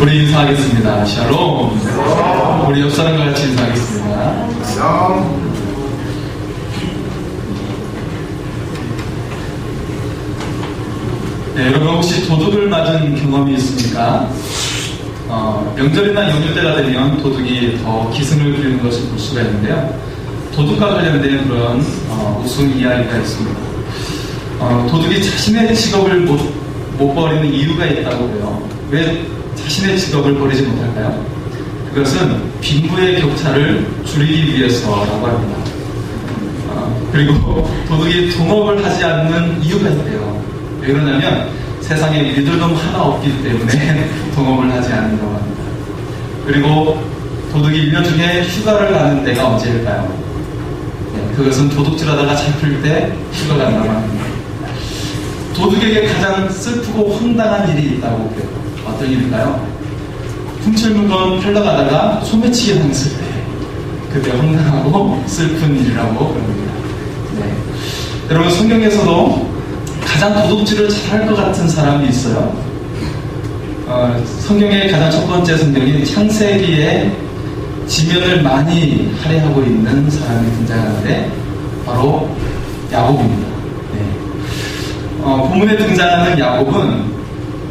우리 인사하겠습니다. 샬롬. 우리 옆 사람과 같이 인사하겠습니다. 네, 여러분 혹시 도둑을 맞은 경험이 있습니까? 명절이나 연휴 때가 되면 도둑이 더 기승을 부리는 것을 볼 수가 있는데요. 도둑과 관련된 그런 우스운 이야기가 있습니다. 도둑이 자신의 직업을 못 버리는 이유가 있다고 해요. 왜 자신의 직업을 버리지 못할까요? 그것은 빈부의 격차를 줄이기 위해서라고 합니다. 그리고 도둑이 동업을 하지 않는 이유가 있대요. 왜 그러냐면 세상에 믿을놈 하나 없기 때문에 동업을 하지 않는다고 합니다. 그리고 도둑이 1년 중에 휴가를 가는 때가 언제일까요? 네, 그것은 도둑질하다가 잡힐 때 휴가 간다고 합니다. 도둑에게 가장 슬프고 황당한 일이 있다고 해요. 어떤 일일까요? 훔칠 물건 팔러 가다가 소매치기 당했을 때, 그게 황당하고 슬픈 일이라고 그럽니다. 네. 여러분, 성경에서도 가장 도둑질을 잘할 것 같은 사람이 있어요. 성경의 가장 첫 번째 성경인 창세기에 지면을 많이 할애하고 있는 사람이 등장하는데 바로 야곱입니다. 네. 본문에 등장하는 야곱은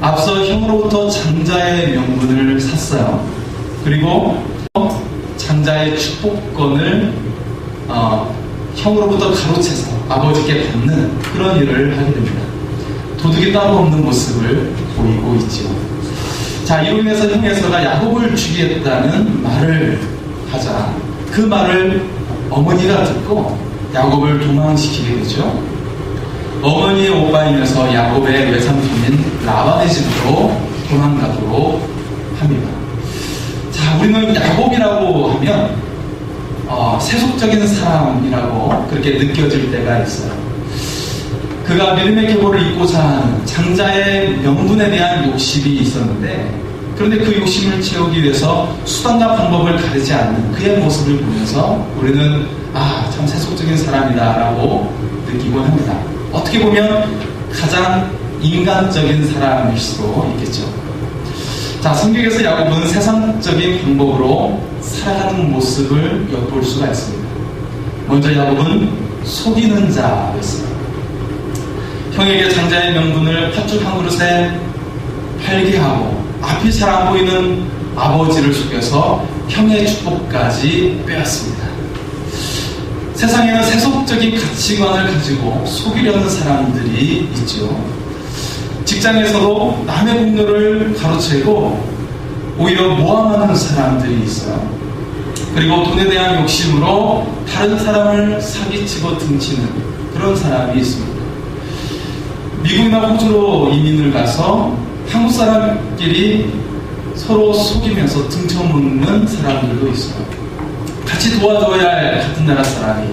앞서 형으로부터 장자의 명분을 샀어요. 그리고 장자의 축복권을 형으로부터 가로채서 아버지께 받는 그런 일을 하게 됩니다. 도둑이 따로 없는 모습을 보이고 있죠. 자, 이로 인해서 형에서가 야곱을 죽이겠다는 말을 하자 그 말을 어머니가 듣고 야곱을 도망시키게 되죠. 어머니의 오빠이면서 야곱의 외삼촌인 라반의 집으로 도망가도록 합니다. 자, 우리는 야곱이라고 하면 세속적인 사람이라고 그렇게 느껴질 때가 있어요. 그가 믿음의 계보를 잇고자 하는 장자의 명분에 대한 욕심이 있었는데, 그런데 그 욕심을 채우기 위해서 수단과 방법을 가리지 않는 그의 모습을 보면서 우리는 참 세속적인 사람이다 라고 느끼곤 합니다. 어떻게 보면 가장 인간적인 사람일 수도 있겠죠. 자, 성경에서 야곱은 세상적인 방법으로 살아가는 모습을 엿볼 수가 있습니다. 먼저 야곱은 속이는 자였어요. 형에게 장자의 명분을 팥죽 한 그릇에 팔게 하고 앞이 잘 안 보이는 아버지를 속여서 형의 축복까지 빼앗습니다. 세상에는 세속적인 가치관을 가지고 속이려는 사람들이 있죠. 직장에서도 남의 공로를 가로채고 오히려 모함하는 사람들이 있어요. 그리고 돈에 대한 욕심으로 다른 사람을 사기치고 등치는 그런 사람이 있습니다. 미국이나 호주로 이민을 가서 한국 사람끼리 서로 속이면서 등쳐먹는 사람들도 있어요. 같이 도와줘야 할 같은 나라 사람이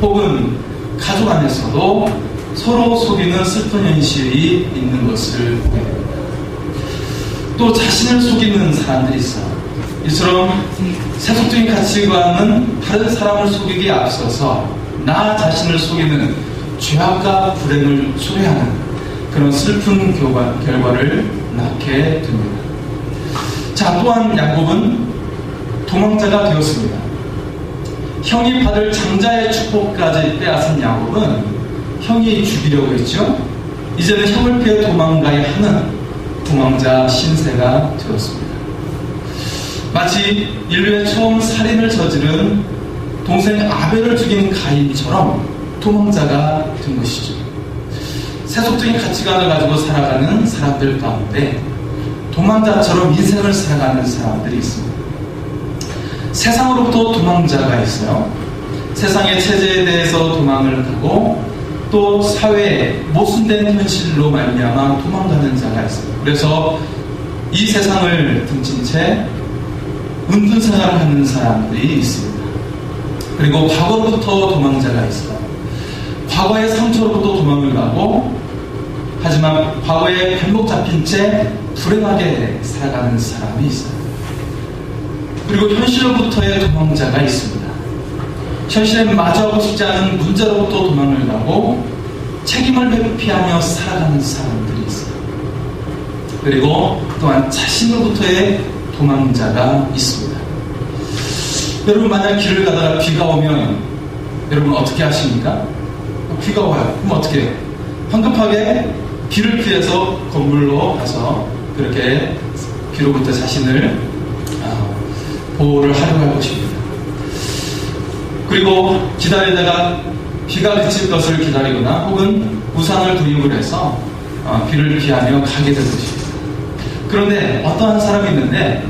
혹은 가족 안에서도 서로 속이는 슬픈 현실이 있는 것을 보게 됩니다. 또 자신을 속이는 사람들이 있어요. 이처럼 세속적인 가치관은 다른 사람을 속이기에 앞서서 나 자신을 속이는 죄악과 불행을 초래하는 그런 슬픈 결과를 낳게 됩니다. 자, 또한 야곱은 도망자가 되었습니다. 형이 받을 장자의 축복까지 빼앗은 야곱은 형이 죽이려고 했죠. 이제는 형을 피해 도망가야 하는 도망자 신세가 되었습니다. 마치 인류의 처음 살인을 저지른 동생 아벨을 죽인 가인처럼 도망자가 된 것이죠. 세속적인 가치관을 가지고 살아가는 사람들 가운데 도망자처럼 인생을 살아가는 사람들이 있습니다. 세상으로부터 도망자가 있어요. 세상의 체제에 대해서 도망을 가고 또 사회의 모순된 현실로 말미암아 도망가는 자가 있어요. 그래서 이 세상을 등진 채 은둔 생활을 하는 사람들이 있습니다. 그리고 과거로부터 도망자가 있어요. 과거의 상처로부터 도망을 가고 하지만 과거에 발목 잡힌 채 불행하게 살아가는 사람이 있어요. 그리고 현실로부터의 도망자가 있습니다. 현실에 마주하고 싶지 않은 문제로부터 도망을 가고 책임을 회피하며 살아가는 사람들이 있어요. 그리고 또한 자신으로부터의 도망자가 있습니다. 여러분, 만약 길을 가다가 비가 오면 여러분 어떻게 하십니까? 비가 와요. 그럼 어떻게 해요? 황급하게 비를 피해서 건물로 가서 그렇게 비로부터 자신을 보호를 하려고 할 것입니다. 그리고 기다리다가 비가 그칠 것을 기다리거나 혹은 우산을 도입을 해서 비를 피하며 가게 될 것입니다. 그런데 어떠한 사람이 있는데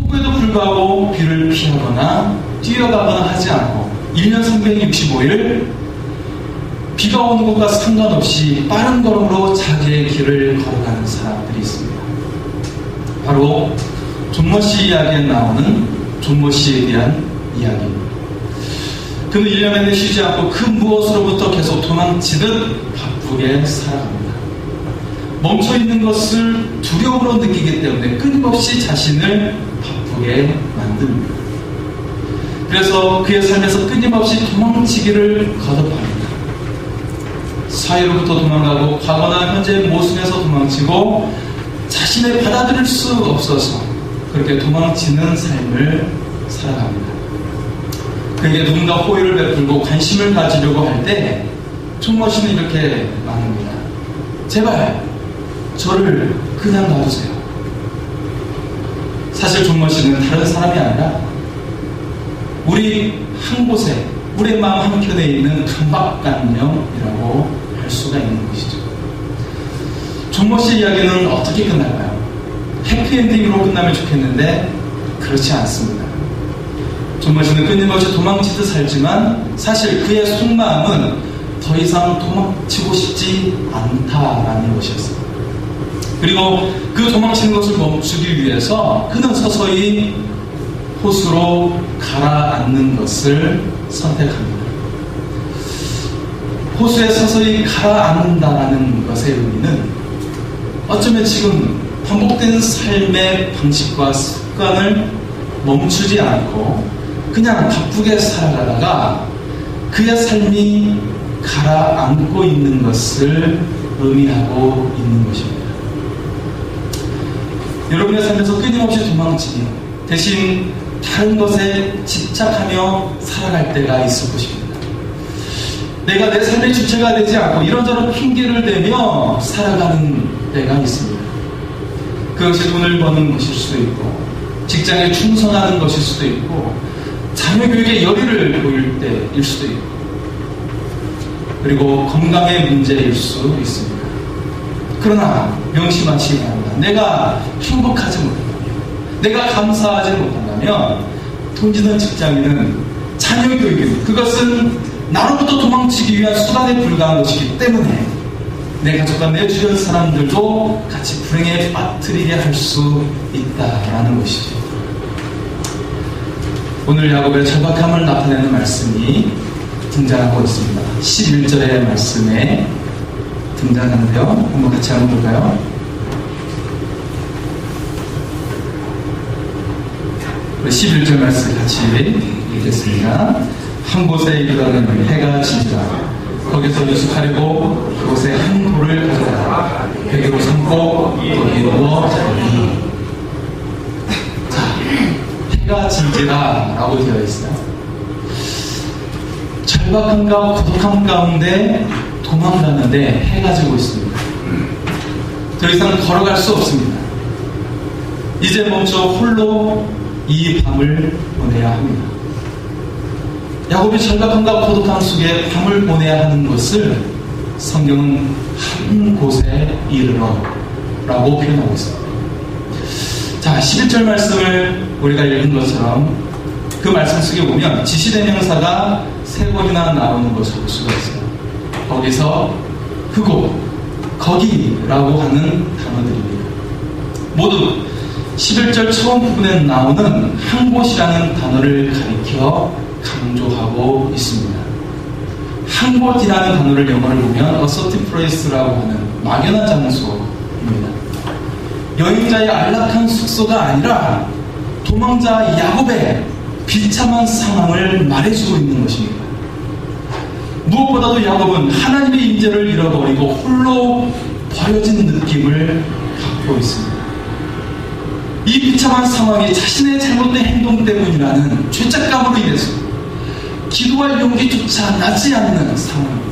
폭우에도 불구하고 비를 피하거나 뛰어가거나 하지 않고 1년 365일 비가 오는 것과 상관없이 빠른 걸음으로 자기의 길을 걸어가는 사람들이 있습니다. 바로 존 머시 이야기에 나오는 존 머시에 대한 이야기입니다. 그는 1년 내내 쉬지 않고 그 무엇으로부터 계속 도망치듯 바쁘게 살아갑니다. 멈춰있는 것을 두려움으로 느끼기 때문에 끊임없이 자신을 바쁘게 만듭니다. 그래서 그의 삶에서 끊임없이 도망치기를 거듭합니다. 사회로부터 도망가고 과거나 현재의 모순에서 도망치고 자신을 받아들일 수 없어서 그렇게 도망치는 삶을 살아갑니다. 그에게 누군가 호의를 베풀고 관심을 가지려고 할 때 존 머시는 이렇게 말합니다. 제발 저를 그냥 놔두세요. 사실 존 머시는 다른 사람이 아니라 우리 한 곳에 우리의 마음 한켠에 있는 강박관념이라고 할 수가 있는 것이죠. 존 머시 이야기는 어떻게 끝날까요? 해피엔딩으로 끝나면 좋겠는데 그렇지 않습니다. 존 머시는 끊임없이 도망치듯 살지만 사실 그의 속마음은 더 이상 도망치고 싶지 않다라는 것이었습니다. 그리고 그 도망치는 것을 멈추기 위해서 그는 서서히 호수로 가라앉는 것을 선택합니다. 호수에 서서히 가라앉는다는 것의 의미는 어쩌면 지금 반복된 삶의 방식과 습관을 멈추지 않고 그냥 바쁘게 살아가다가 그의 삶이 가라앉고 있는 것을 의미하고 있는 것입니다. 여러분의 삶에서 끊임없이 도망치기 대신 다른 것에 집착하며 살아갈 때가 있을 것입니다. 내가 내 삶의 주체가 되지 않고 이런저런 핑계를 대며 살아가는 때가 있습니다. 그것이 돈을 버는 것일 수도 있고 직장에 충성하는 것일 수도 있고 자녀 교육에 열의를 보일 때일 수도 있고 그리고 건강의 문제일 수 있습니다. 그러나 명심하시기 바랍니다. 내가 행복하지 못한다면 내가 감사하지 못한다면 돈지는 직장인은 자녀 교육은 그것은 나로부터 도망치기 위한 수단에 불과한 것이기 때문에 내 가족과 내 주변 사람들도 같이 불행에 빠뜨리게 할 수 있다라는 것이죠. 오늘 야곱의 절박함을 나타내는 말씀이 등장하고 있습니다. 11절의 말씀에 등장하는데요. 한번 같이 한번 볼까요? 우리 11절 말씀 같이 읽겠습니다. 한 곳에 이르러는 해가 지니라. 거기서 유숙하려고 그곳에 한 돌을 가져다가 베개로 삼고 거기에 누워 자니. 자, 해가 진지라 라고 되어 있어요. 절박함과 고독함 가운데 도망가는데 해가 지고 있습니다. 더 이상 걸어갈 수 없습니다. 이제 멈춰 홀로 이 밤을 보내야 합니다. 야곱이 절박함과 고독함 속에 밤을 보내야 하는 것을 성경은 한 곳에 이르러 라고 표현하고 있습니다. 자, 11절 말씀을 우리가 읽은 것처럼 그 말씀 속에 보면 지시대명사가 3번이나 나오는 것을 볼 수가 있어요. 거기서 그곳, 거기라고 하는 단어들입니다. 모두 11절 처음 부분에 나오는 한 곳이라는 단어를 가리켜 강조하고 있습니다. 한 곳이라는 단어를 영어를 보면 a certain place라고 하는 막연한 장소입니다. 여행자의 안락한 숙소가 아니라 도망자 야곱의 비참한 상황을 말해주고 있는 것입니다. 무엇보다도 야곱은 하나님의 인재를 잃어버리고 홀로 버려진 느낌을 갖고 있습니다. 이 비참한 상황이 자신의 잘못된 행동 때문이라는 죄책감으로 인해서 기도할 용기조차 나지 않는 상황입니다.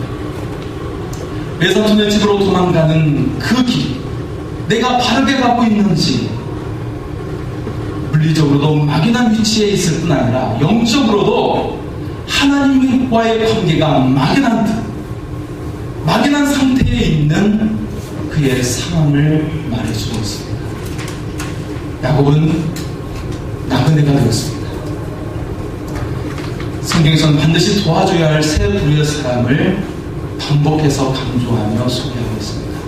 외삼촌의 집으로 도망가는 그 길, 내가 바르게 가고 있는지, 물리적으로도 막연한 위치에 있을 뿐 아니라 영적으로도 하나님과의 관계가 막연한 상태에 있는 그의 상황을 말해주고 있습니다. 야곱은 나그네가 되었습니다. 성경에서는 반드시 도와줘야 할 세 부류의 사람을 반복해서 강조하며 소개하고 있습니다.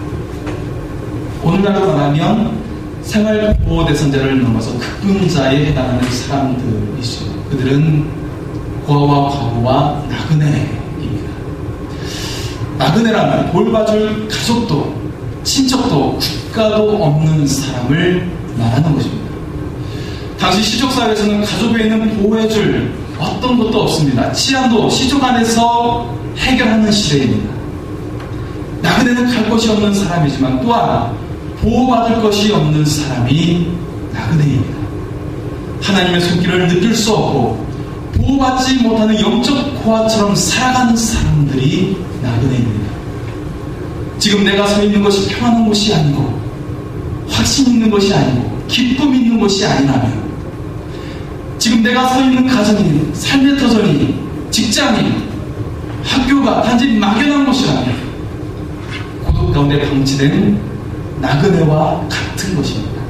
오늘날로 말하면 생활보호대상자를 넘어서 극군자에 해당하는 사람들이죠. 그들은 고아와 과부와 나그네입니다. 나그네라면 돌봐줄 가족도 친척도 국가도 없는 사람을 말하는 것입니다. 당시 시족사회에서는 가족 외에는 보호해줄 어떤 것도 없습니다. 치안도 시족 안에서 해결하는 시대입니다. 나그네는 갈 곳이 없는 사람이지만 또한 보호받을 것이 없는 사람이 나그네입니다. 하나님의 손길을 느낄 수 없고 보호받지 못하는 영적 고아처럼 살아가는 사람들이 나그네입니다. 지금 내가 서 있는 것이 평안한 곳이 아니고 확신 있는 것이 아니고 기쁨 있는 것이 아니라면, 지금 내가 서 있는 가정이, 삶의 터전이, 직장이, 학교가 단지 막연한 곳이라면 고독 가운데 방치된 나그네와 같은 것입니다.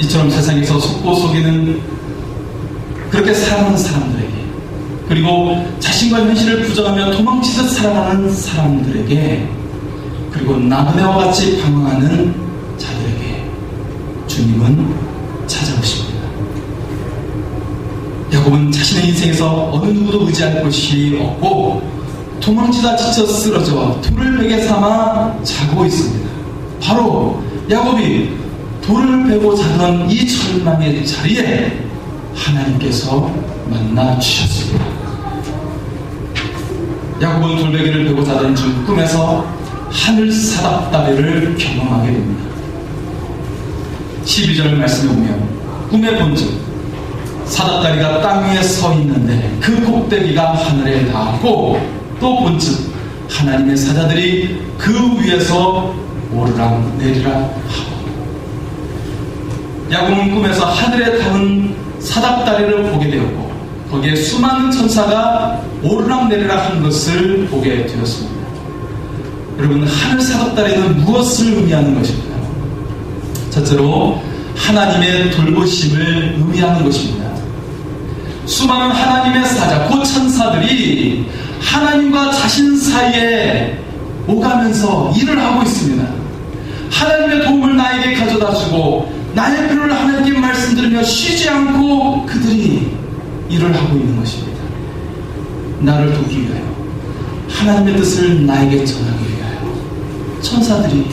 이처럼 세상에서 속고 속이는 그렇게 살아가는 사람들에게, 그리고 자신과 현실을 부정하며 도망치듯 살아가는 사람들에게, 그리고 나그네와 같이 방황하는 자들에게 주님은 찾아오십니다. 야곱은 자신의 인생에서 어느 누구도 의지할 곳이 없고 도망치다 지쳐 쓰러져 돌을 베개 삼아 자고 있습니다. 바로 야곱이 돌을 베고 자던 이 절망의 자리에 하나님께서 만나 주셨습니다. 야곱은 돌베개를 베고 자던 중 꿈에서 하늘 사닥다리를 경험하게 됩니다. 12절 말씀에 보면 꿈에 본즉 사닥다리가 땅 위에 서 있는데 그 꼭대기가 하늘에 닿았고, 또 본즉 하나님의 사자들이 그 위에서 오르락 내리락 하고. 야곱은 꿈에서 하늘에 닿은 사닥다리를 보게 되었고 거기에 수많은 천사가 오르락 내리락 한 것을 보게 되었습니다. 여러분, 하늘 사닥다리는 무엇을 의미하는 것입니까? 첫째로 하나님의 돌보심을 의미하는 것입니다. 수많은 하나님의 사자, 곧 천사들이 하나님과 자신 사이에 오가면서 일을 하고 있습니다. 하나님의 도움을 나에게 가져다주고 나의 필요를 하나님께 말씀드리며 쉬지 않고 그들이 일을 하고 있는 것입니다. 나를 돕기 위하여, 하나님의 뜻을 나에게 전하기 위하여 천사들이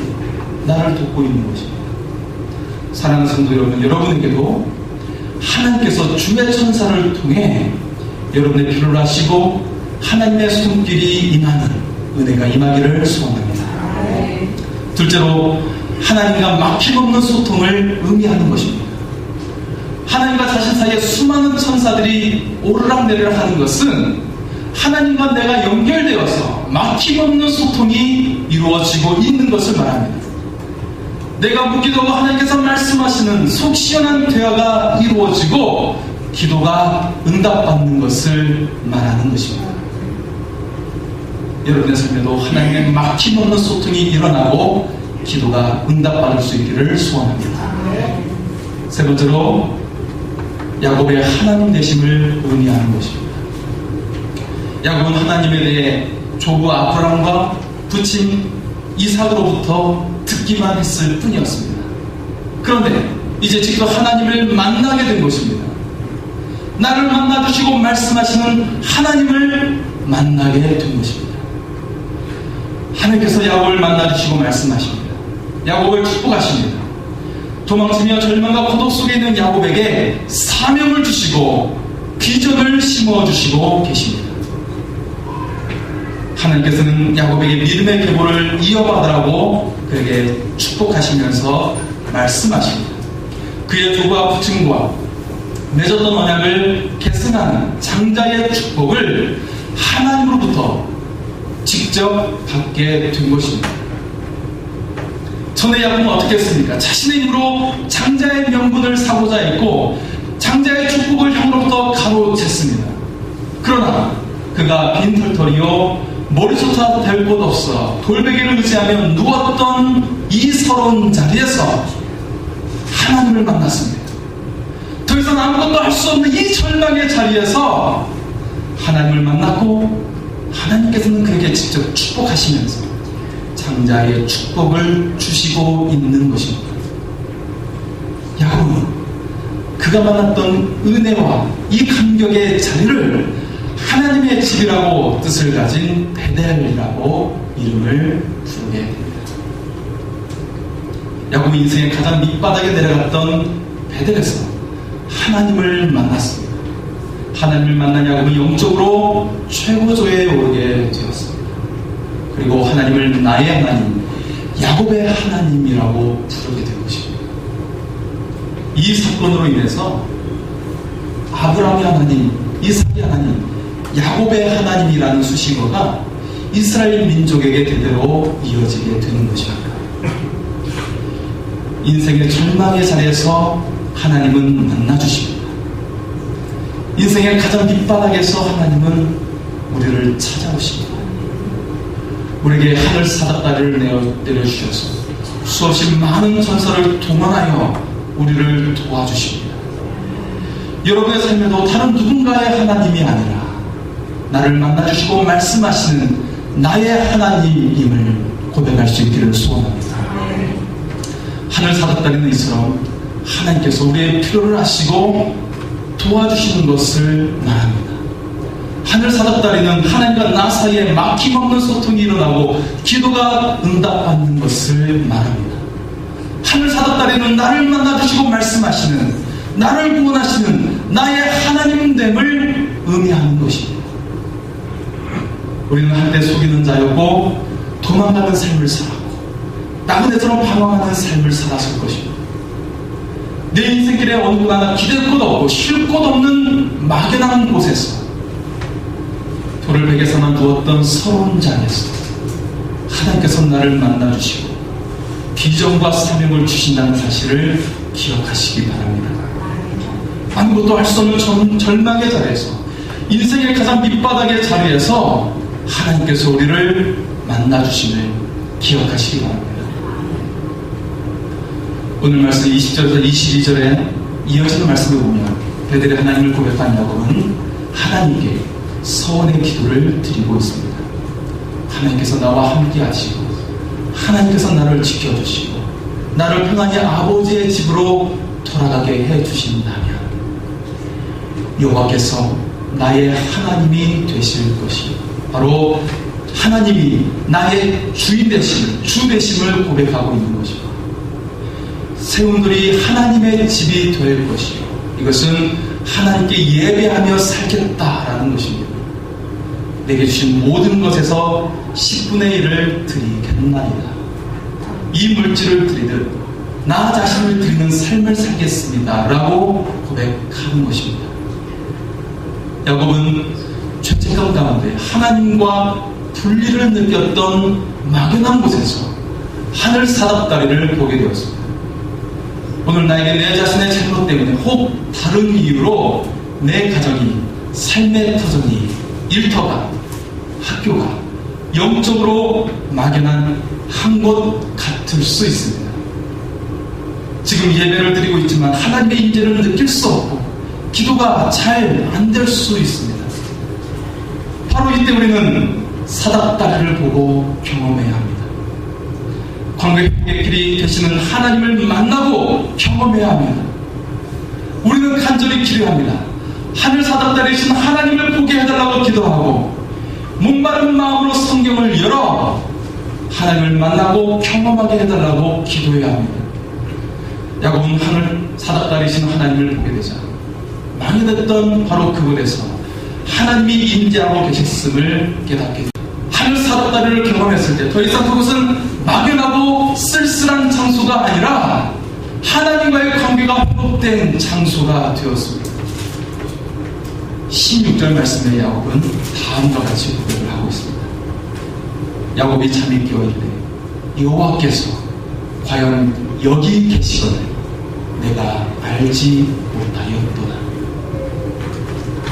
나를 돕고 있는 것입니다. 사랑하는 성도 여러분, 여러분에게도 하나님께서 주의 천사를 통해 여러분의 필요를 하시고 하나님의 손길이 임하는 은혜가 임하기를 소원합니다. 둘째로 하나님과 막힘없는 소통을 의미하는 것입니다. 하나님과 자신 사이에 수많은 천사들이 오르락내리락 하는 것은 하나님과 내가 연결되어서 막힘없는 소통이 이루어지고 있는 것을 말합니다. 내가 묻기도 하고 하나님께서 말씀하시는 속 시원한 대화가 이루어지고 기도가 응답받는 것을 말하는 것입니다. 여러분의 삶에도 하나님의 막힘없는 소통이 일어나고 기도가 응답받을 수 있기를 소원합니다. 세 번째로 야곱의 하나님 되심을 의미하는 것입니다. 야곱은 하나님에 대해 조부 아브라함과 부친 이삭으로부터 듣기만 했을 뿐이었습니다. 그런데 이제 직접 하나님을 만나게 된 것입니다. 나를 만나주시고 말씀하시는 하나님을 만나게 된 것입니다. 하나님께서 야곱을 만나주시고 말씀하십니다. 야곱을 축복하십니다. 도망치며 절망과 고독 속에 있는 야곱에게 사명을 주시고 비전을 심어주시고 계십니다. 하나님께서는 야곱에게 믿음의 계보를 이어받으라고 그에게 축복하시면서 말씀하십니다. 그의 조부와 부친과 맺었던 언약을 계승하는 장자의 축복을 하나님으로부터 직접 받게 된 것입니다. 전에 야곱은 어떻게 했습니까? 자신의 힘으로 장자의 명분을 사고자 했고 장자의 축복을 형으로부터 가로챘습니다. 그러나 그가 빈털터리요 머리조차 댈 곳 없어 돌베개를 의지하며 누웠던 이 서러운 자리에서 하나님을 만났습니다. 더 이상 아무것도 할 수 없는 이 절망의 자리에서 하나님을 만났고 하나님께서는 그에게 직접 축복하시면서 장자의 축복을 주시고 있는 것입니다. 야곱은 그가 만났던 은혜와 이 감격의 자리를 하나님의 집이라고 뜻을 가진 베델이라고 이름을 부르게 됩니다. 야곱은 인생의 가장 밑바닥에 내려갔던 베델에서 하나님을 만났습니다. 하나님을 만난 야곱은 영적으로 최고조에 오르게 되었습니다. 그리고 하나님을 나의 하나님, 야곱의 하나님이라고 부르게 된 것입니다. 이 사건으로 인해서 아브라함의 하나님, 이삭의 하나님, 야곱의 하나님이라는 수식어가 이스라엘 민족에게 대대로 이어지게 되는 것입니다. 인생의 절망의 자리에서 하나님은 만나주십니다. 인생의 가장 밑바닥에서 하나님은 우리를 찾아오십니다. 우리에게 하늘 사닥다리를 내려주셔서 수없이 많은 전사를 동원하여 우리를 도와주십니다. 여러분의 삶에도 다른 누군가의 하나님이 아니라 나를 만나주시고 말씀하시는 나의 하나님임을 고백할 수 있기를 소원합니다. 하늘 사닥다리는 이처럼 하나님께서 우리의 필요를 아시고 도와주시는 것을 말합니다. 하늘 사닥다리는 하나님과 나 사이에 막힘없는 소통이 일어나고 기도가 응답받는 것을 말합니다. 하늘 사닥다리는 나를 만나주시고 말씀하시는, 나를 구원하시는 나의 하나님됨을 의미하는 것입니다. 우리는 한때 속이는 자였고 도망가는 삶을 살았고 나그네처럼 방황하는 삶을 살았을 것입니다. 내 인생길에 어느 하나 기댈 곳 없고 쉴 곳 없는 막연한 곳에서 돌을 베개서만 누웠던 서러운 자리에서 하나님께서 나를 만나주시고 비전과 사명을 주신다는 사실을 기억하시기 바랍니다. 아무것도 할 수 없는 절망의 자리에서, 인생의 가장 밑바닥의 자리에서 하나님께서 우리를 만나주심을 기억하시기 바랍니다. 오늘 말씀 20절에서 22절에 이어지는 말씀을 보면 베델의 하나님을 고백한 야곱은 하나님께 서원의 기도를 드리고 있습니다. 하나님께서 나와 함께 하시고 하나님께서 나를 지켜주시고 나를 평안히 아버지의 집으로 돌아가게 해주신다면 여호와께서 나의 하나님이 되실 것이 바로 하나님이 나의 주인 되심을, 주 되심을 고백하고 있는 것입니다. 세운들이 하나님의 집이 될 것이요, 이것은 하나님께 예배하며 살겠다라는 것입니다. 내게 주신 모든 것에서 10분의 1을 드리겠나이다. 이 물질을 드리듯 나 자신을 드리는 삶을 살겠습니다 라고 고백하는 것입니다. 야곱은 죄책감 가운데 하나님과 분리를 느꼈던 막연한 곳에서 하늘 사닥다리를 보게 되었습니다. 오늘 나에게 내 자신의 잘못 때문에 혹 다른 이유로 내 가정이, 삶의 터전이, 일터가, 학교가 영적으로 막연한 한 곳 같을 수 있습니다. 지금 예배를 드리고 있지만 하나님의 임재를 느낄 수 없고 기도가 잘 안 될 수 있습니다. 바로 이때 우리는 사닥다리를 보고 경험해야 합니다. 관객의 길이 되시는 하나님을 만나고 경험해야 합니다. 우리는 간절히 기도합니다. 하늘 사닥다리이신 하나님을 보게 해달라고 기도하고 목마른 마음으로 성경을 열어 하나님을 만나고 경험하게 해달라고 기도해야 합니다. 야곱은 하늘 사닥다리이신 하나님을 보게 되자 망해됐던 바로 그곳에서 하나님이 임재하고 계셨음을 깨닫게 됩니다. 하늘 사닥다리를 경험했을 때 더 이상 그것은 막연하고 쓸쓸한 장소가 아니라 하나님과의 관계가 복된 장소가 되었습니다. 16절 말씀에 야곱은 다음과 같이 고백을 하고 있습니다. 야곱이 잠이 깨어 이르되 여호와께서 과연 여기 계시거늘 내가 알지 못하였도다.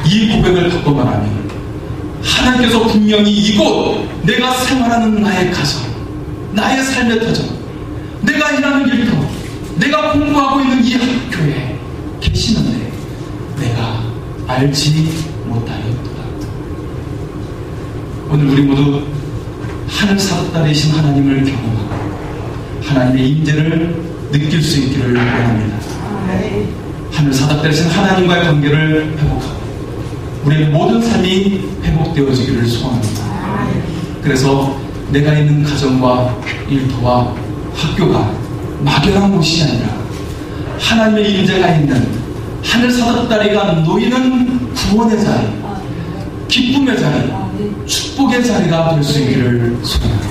이 고백을 갖고 말하면 하나님께서 분명히 이곳 내가 생활하는 나의 가정, 나의 삶의 터전, 내가 일하는 일터, 내가 공부하고 있는 이 학교에 계시는데 내가 알지 못하였도다. 오늘 우리 모두 하늘 사닥다리신 하나님을 경험하고 하나님의 임재를 느낄 수 있기를 원합니다. 하늘 사닥다리신 하나님과의 관계를 회복하고 우리의 모든 삶이 회복되어지기를 소원합니다. 그래서 내가 있는 가정과 일터와 학교가 막연한 곳이 아니라 하나님의 임재가 있는 하늘 사닥다리가 놓이는 구원의 자리, 기쁨의 자리, 축복의 자리가 될 수 있기를 소원합니다.